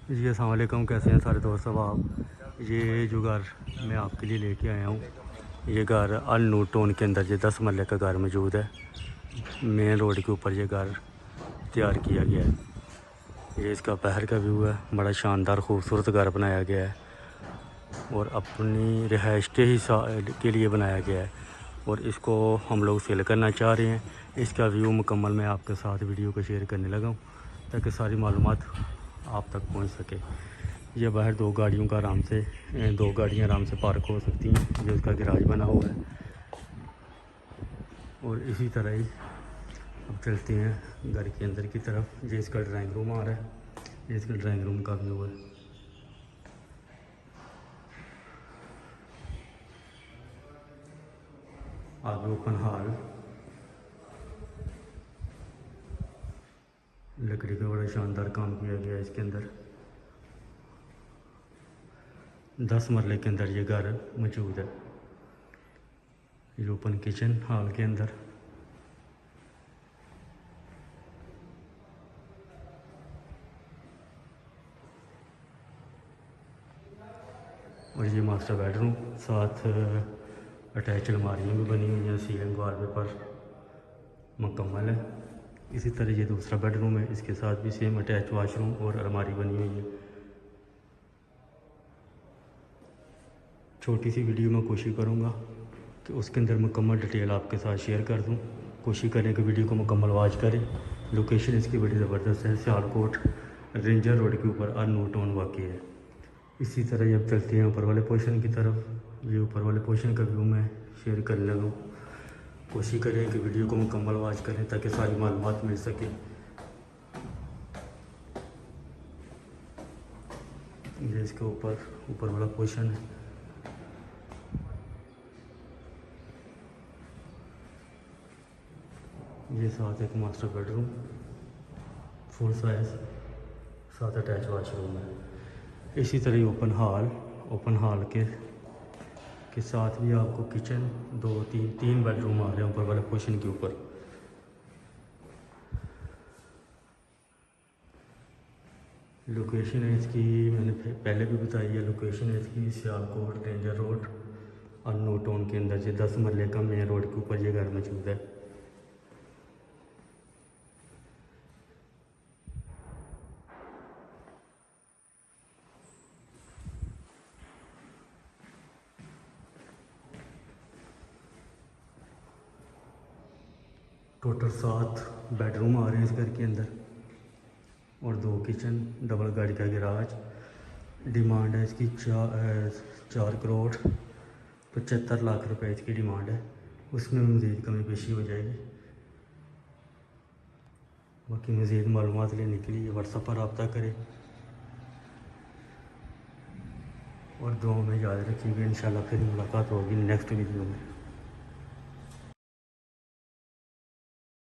जी अस्सलाम वालेकुम, कैसे हैं सारे दोस्त। अब आप ये जो घर मैं आपके लिए लेके आया हूँ, ये घर अल नूर टाउन के अंदर ये 10 मरले का घर मौजूद है। मेन रोड के ऊपर ये घर तैयार किया गया है। ये इसका बाहर का व्यू है। बड़ा शानदार खूबसूरत घर बनाया गया है और अपनी रिहाइश के लिए बनाया गया है और इसको हम लोग सेल करना चाह रहे हैं। इसका व्यू मुकम्मल मैं आपके साथ वीडियो को शेयर करने लगा हूँ ताकि सारी मालूमात आप तक पहुँच सके। ये बाहर दो गाड़ियाँ आराम से पार्क हो सकती हैं। जो इसका गैराज बना हुआ है और इसी तरह ही अब चलते हैं घर के अंदर की तरफ। ये इसका ड्राइंग रूम आ रहा है। ये इसका ड्राइंग रूम का व्यू है। आगे ओपन हॉल, लकड़ी का बड़ा शानदार काम किया गया है इसके अंदर। 10 मरले के अंदर ये घर मौजूद है। ये ओपन किचन हॉल के अंदर, और ये मास्टर बेडरूम, साथ अटैच अलमारियाँ भी बनी हुई हैं। सीलिंग वॉलपेपर मुकम्मल है। इसी तरह ये दूसरा बेडरूम है, इसके साथ भी सेम अटैच वाशरूम और अलमारी बनी हुई है। छोटी सी वीडियो में कोशिश करूँगा कि उसके अंदर मुकम्मल डिटेल आपके साथ शेयर कर दूँ। कोशिश करें कि वीडियो को मुकम्मल वॉच करें। लोकेशन इसकी बड़ी ज़बरदस्त है। सियालकोट रेंजर रोड के ऊपर अल नूर टाउन वाक़ई है। इसी तरह अब चलते हैं ऊपर वाले पोर्शन की तरफ। ये ऊपर वाले पोर्शन का व्यू मैं शेयर करने लगा। कोशिश करें कि वीडियो को मुकम्मल वॉच करें ताकि सारी मालूमात मिल सके। ये इसके ऊपर वाला पोर्शन है। ये साथ एक मास्टर बेडरूम फुल साइज़, साथ अटैच वाशरूम है। इसी तरह ओपन हॉल के साथ भी आपको किचन, तीन बेडरूम आ रहे हैं ऊपर वाले पोर्शन के ऊपर। लोकेशन है इसकी, मैंने पहले भी बताई है। लोकेशन है इसकी सियालकोट रेंजर रोड अल नूर टाउन के अंदर। ये 10 मरले का मेन रोड के ऊपर ये घर मौजूद है। टोटल 7 बेडरूम आ रहे हैं इस घर के अंदर और 2 किचन, डबल गाड़ी का गैराज। डिमांड है इसकी 4 करोड़ 75 लाख रुपए इसकी डिमांड है। उसमें मज़ीद कमी पेशी हो जाएगी। बाकी मज़ीद मालूमात लेने के लिए व्हाट्सएप पर रब्ता करें और दुआ में याद रखिएगा। इंशाल्लाह फिर मुलाकात होगी नेक्स्ट वीडियो में।